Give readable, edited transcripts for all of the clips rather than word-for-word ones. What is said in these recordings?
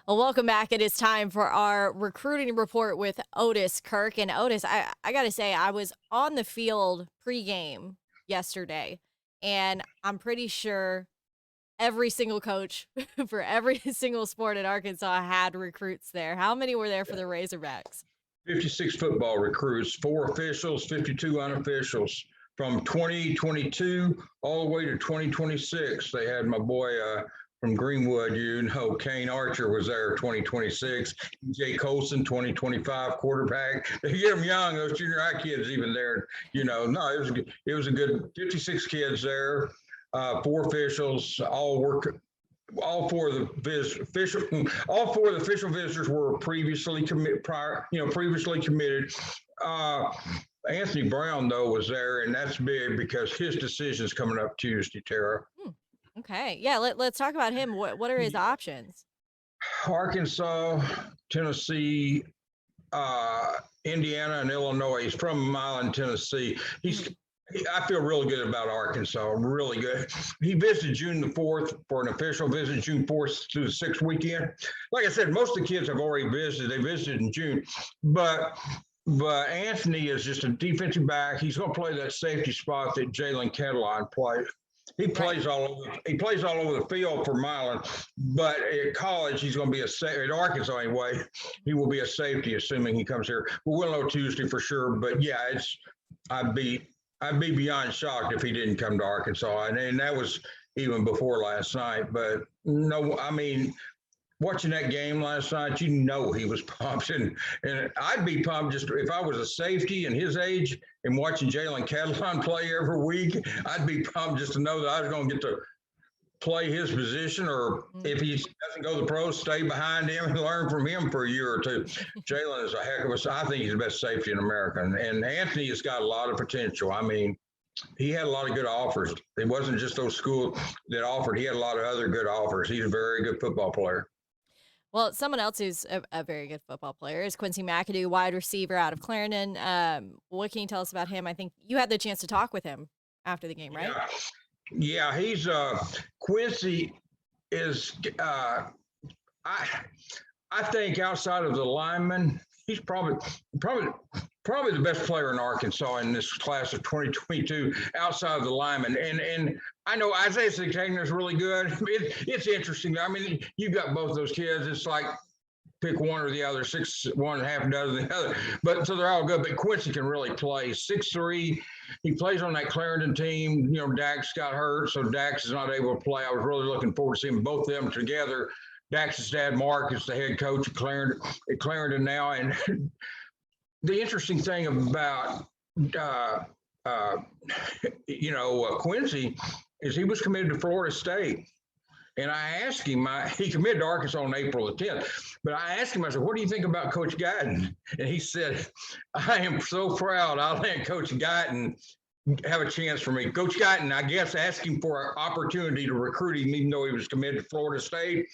Well, welcome back. It is time for our recruiting report with Otis Kirk. And Otis, I got to say, I was on the field pregame yesterday, and I'm pretty sure every single coach for every single sport in Arkansas had recruits there. How many were there for the Razorbacks? 56 football recruits, 4 officials, 52 unofficials. From 2022 all the way to 2026, they had my boy from Greenwood, Kane Archer was there 2026, Jay Colson 2025 quarterback. They get them young, those junior high kids even there. No, it was a good 56 kids there, 4 officials, all four of the official visitors were previously committed. Anthony Brown though was there, and that's big because his decision's coming up Tuesday, Tara. Okay, yeah. Let's talk about him. What are his options? Arkansas, Tennessee, Indiana, and Illinois. He's from Milan, Tennessee. I feel really good about Arkansas, really good. He visited June the 4th for an official visit, June 4th through the 6th weekend. Like I said, most of the kids have already visited. They visited in June. But Anthony is just a defensive back. He's going to play that safety spot that Jalen Cataline played. He plays all over. He plays all over the field for Milan, but at college he's going to be at Arkansas anyway. He will be a safety, assuming he comes here. We'll know Tuesday for sure. But yeah, I'd be beyond shocked if he didn't come to Arkansas, and that was even before last night. But no, I mean, watching that game last night, he was pumped, and I'd be pumped just if I was a safety and his age and watching Jalen Cataline play every week. I'd be pumped just to know that I was going to get to play his position, or if he doesn't go to the pros, stay behind him and learn from him for a year or two. Jalen is a heck of I think he's the best safety in America, and Anthony has got a lot of potential. I mean, he had a lot of good offers. It wasn't just those schools that offered. He had a lot of other good offers. He's a very good football player. Well, someone else who's a very good football player is Quincy Mcadoo, wide receiver out of Clarendon. What can you tell us about him? I think you had the chance to talk with him after the game, right? Yeah, he's Quincy is I think outside of the linemen, he's probably the best player in Arkansas in this class of 2022 outside of the linemen. And I know Isaiah Sigtagner is really good. It's interesting. I mean, you've got both those kids. It's like pick one or the other, one and a half dozen the other. But so they're all good. But Quincy can really play. 6'3". He plays on that Clarendon team. Dax got hurt, so Dax is not able to play. I was really looking forward to seeing both of them together. Dax's dad, Mark, is the head coach at Clarendon now. And the interesting thing about Quincy is he was committed to Florida State. And I asked him, he committed to Arkansas on April the 10th, but I asked him, I said, what do you think about Coach Guyton? And he said, I am so proud I'll let Coach Guyton have a chance for me. Coach Guyton, I guess, asked him for an opportunity to recruit him, even though he was committed to Florida State.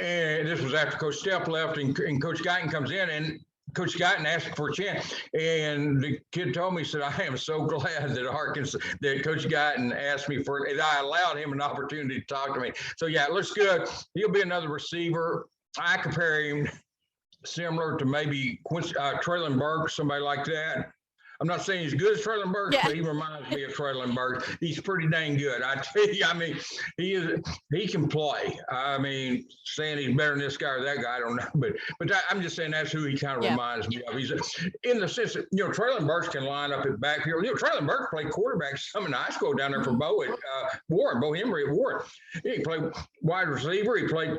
And this was after Coach Stepp left, and Coach Guyton comes in, and Coach Guyton asked for a chance, and the kid told me, he said, I am so glad that Coach Guyton asked me for it, and I allowed him an opportunity to talk to me. So, yeah, it looks good. He'll be another receiver. I compare him similar to maybe Traylon Burks, somebody like that. I'm not saying he's good as Traylon Burks, but he reminds me of Traylon Burks. He's pretty dang good. I tell you, I mean, he can play. I mean, saying he's better than this guy or that guy, I don't know. But I'm just saying that's who he kind of reminds me of. He's in the sense that, Traylon Burks can line up at backfield. Traylon Burks played quarterback some in high school down there for Bo Henry at Warren. He played wide receiver. He played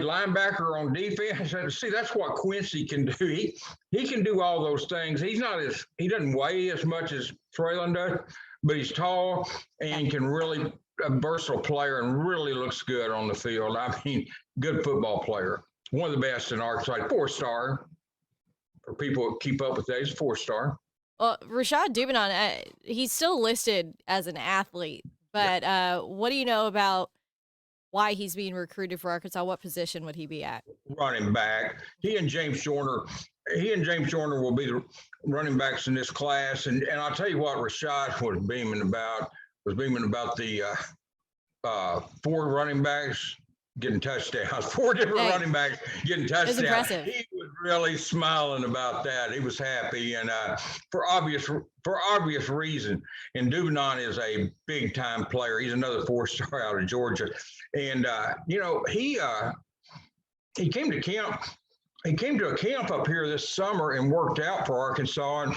linebacker on defense. See, that's what Quincy can do. He can do all those things. He doesn't weigh as much as Traylon does, but he's tall and can really a versatile player and really looks good on the field. I mean, good football player. One of the best in Arkansas. 4-star. For people who keep up with that, he's 4-star. Well, Rashad Duban, he's still listed as an athlete, but what do you know about why he's being recruited for Arkansas? What position would he be at? Running back. He and James Shorner will be the running backs in this class. And I'll tell you what Rashad was beaming about the 4 running backs getting touchdowns, 4 different running backs getting touchdowns. Impressive. He was really smiling about that. He was happy, and for obvious reason. And Duban is a big time player. He's another 4-star out of Georgia, and he came to camp. He came to a camp up here this summer and worked out for Arkansas, and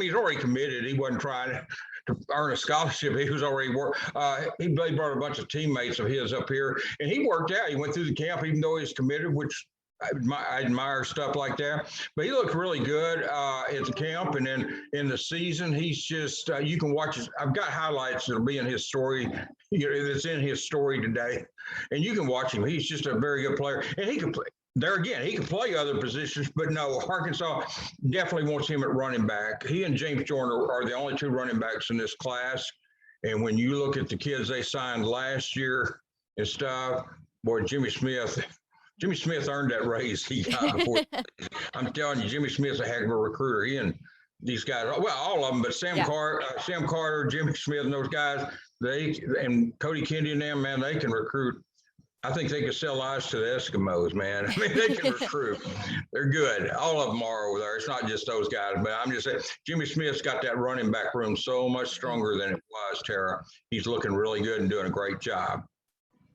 he's already committed. He wasn't trying to earn a scholarship. He was already he brought a bunch of teammates of his up here, and he worked out. He went through the camp, even though he's committed, which I admire stuff like that. But he looked really good at the camp, and then in the season, he's just you can watch his. I've got highlights that'll be in his story. It's in his story today, and you can watch him. He's just a very good player, and he can play. There again, he can play other positions, but no, Arkansas definitely wants him at running back. He and James Jordan are the only 2 running backs in this class. And when you look at the kids they signed last year and stuff, boy, Jimmy Smith earned that raise he got before. I'm telling you, Jimmy Smith's a heck of a recruiter. He and these guys, well, all of them, but Sam Carter, Jimmy Smith, and those guys, and Cody Kendi and them, man, they can recruit. I think they could sell ice to the Eskimos, man. I mean, they can recruit. They're good. All of them are over there. It's not just those guys, but I'm just saying, Jimmy Smith's got that running back room so much stronger than it was, Tara. He's looking really good and doing a great job.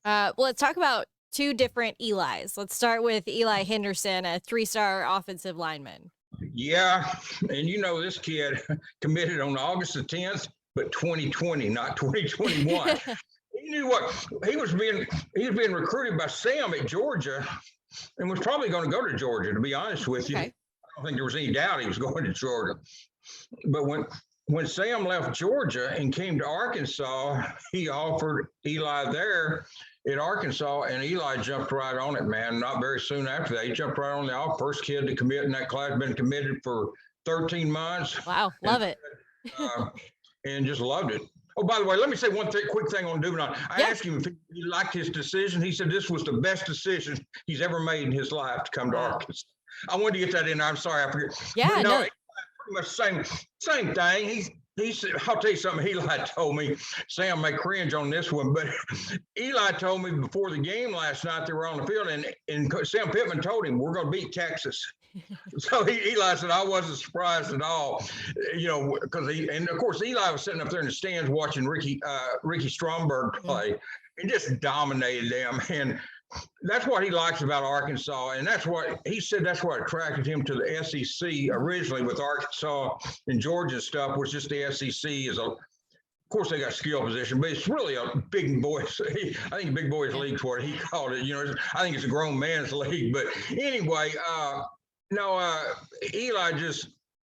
Well, let's talk about 2 different Elis. Let's start with Eli Henderson, a 3-star offensive lineman. Yeah, and this kid committed on August the 10th, but 2020, not 2021. He knew what he was being recruited by Sam at Georgia, and was probably going to go to Georgia, to be honest with you. Okay. I don't think there was any doubt he was going to Georgia. But when Sam left Georgia and came to Arkansas, he offered Eli there at Arkansas, and Eli jumped right on it, man. Not very soon after that, he jumped right on the offer. First kid to commit in that class, been committed for 13 months. Wow, love it. And just loved it. Oh, by the way, let me say one quick thing on Duban. I asked him if he liked his decision. He said this was the best decision he's ever made in his life to come to Arkansas. I wanted to get that in there. I'm sorry, I forget. Yeah, but no. Pretty much same thing. He said, I'll tell you something Eli told me. Sam may cringe on this one, but Eli told me before the game last night they were on the field, and Sam Pittman told him, we're going to beat Texas. So Eli said, I wasn't surprised at all, because and of course, Eli was sitting up there in the stands watching Ricky Stromberg play and just dominated them. And that's what he likes about Arkansas. And that's what he said, that's what attracted him to the SEC originally with Arkansas and Georgia stuff, was just the SEC is of course, they got skill position, but it's really a big boys. I think big boys league for it. He called it, I think it's a grown man's league. But anyway, Eli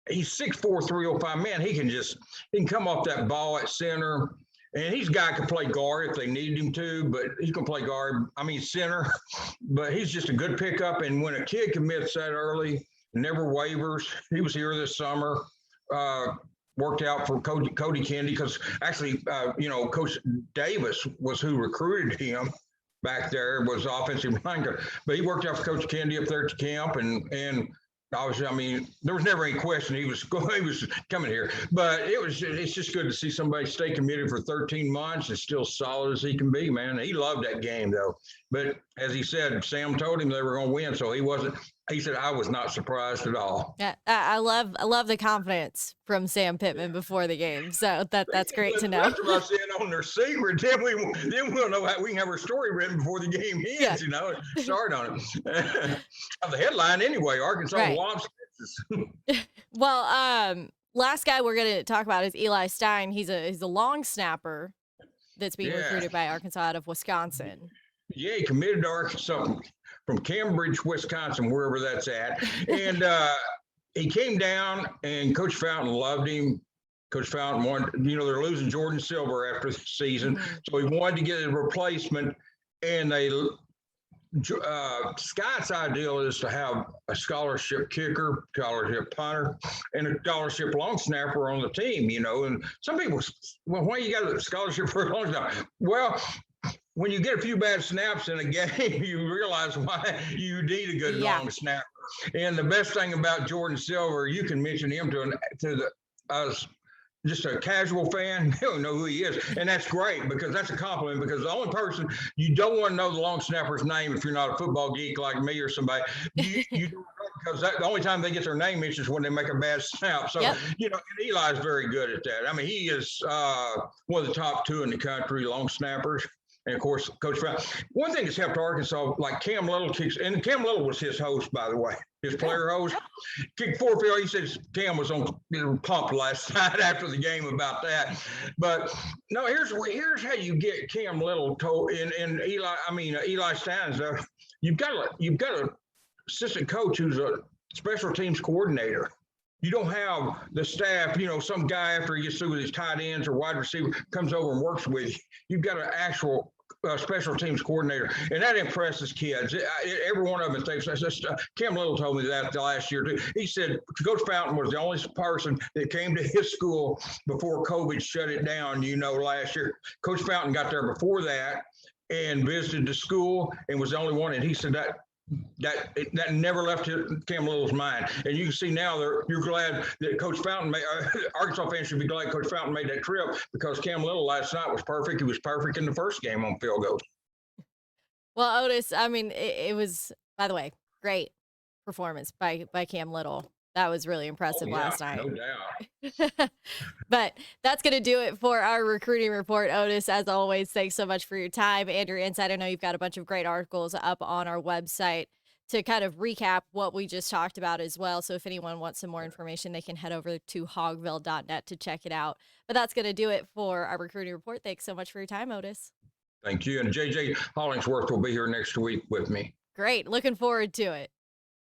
he's 6'4", 305. Man, he can come off that ball at center. And he's a guy who can play guard if they need him to, but he can play center. But he's just a good pickup. And when a kid commits that early, never wavers. He was here this summer, worked out for Cody Kendi, because actually, Coach Davis was who recruited him back there, was offensive line coach. But he worked out for Coach Kendi up there at the camp, and obviously, there was never any question he was coming here. But it's just good to see somebody stay committed for 13 months and still solid as he can be, man. He loved that game, though. But as he said, Sam told him they were going to win, so he said, I was not surprised at all. Yeah, I love the confidence from Sam Pittman before the game. So that's great to know. That's what I said on their secret. Then we'll know how we can have our story written before the game ends, start on it. Of the headline anyway, Arkansas wants Texas. Well, last guy we're going to talk about is Eli Stein. He's a long snapper that's being recruited by Arkansas out of Wisconsin. Yeah, he committed to Arkansas from Cambridge, Wisconsin, wherever that's at. And he came down, and Coach Fountain loved him. Coach Fountain wanted, they're losing Jordan Silver after the season. So he wanted to get a replacement. And Scott's ideal is to have a scholarship kicker, scholarship punter, and a scholarship long snapper on the team, And some people, well, why you got a scholarship for a long snapper? Well, when you get a few bad snaps in a game, you realize why you need a good long snapper. And the best thing about Jordan Silver, you can mention him to us just a casual fan, they don't know who he is. And that's great because that's a compliment because the only person you don't want to know the long snapper's name if you're not a football geek like me or somebody, you don't know because the only time they get their name mentioned is when they make a bad snap. So, Yep. And Eli's very good at that. I mean, he is one of the top 2 in the country, long snappers. And of course, Coach Brown. One thing that's helped Arkansas, like Cam Little kicks, and Cam Little was his host, by the way, his player host. Kicked 4 field. He says Cam was on pumped last night after the game about that. But no, here's how you get Cam Little told and Eli Stein. You've got an assistant coach who's a special teams coordinator. You don't have the staff, some guy after he gets through with his tight ends or wide receiver comes over and works with you. You've got an actual special teams coordinator, and that impresses kids. Every one of them thinks Cam Little told me that last year too. He said Coach Fountain was the only person that came to his school before COVID shut it down. Last year, Coach Fountain got there before that and visited the school and was the only one. And he said that never left Cam Little's mind. And you can see now you're glad that Coach Fountain Arkansas fans should be glad Coach Fountain made that trip because Cam Little last night was perfect. He was perfect in the first game on field goals. Well, Otis, I mean, it was, by the way, great performance by Cam Little. That was really impressive last night. No doubt. But that's going to do it for our recruiting report, Otis. As always, thanks so much for your time and your insight. I know you've got a bunch of great articles up on our website to kind of recap what we just talked about as well. So if anyone wants some more information, they can head over to hogville.net to check it out. But that's going to do it for our recruiting report. Thanks so much for your time, Otis. Thank you. And JJ Hollingsworth will be here next week with me. Great. Looking forward to it.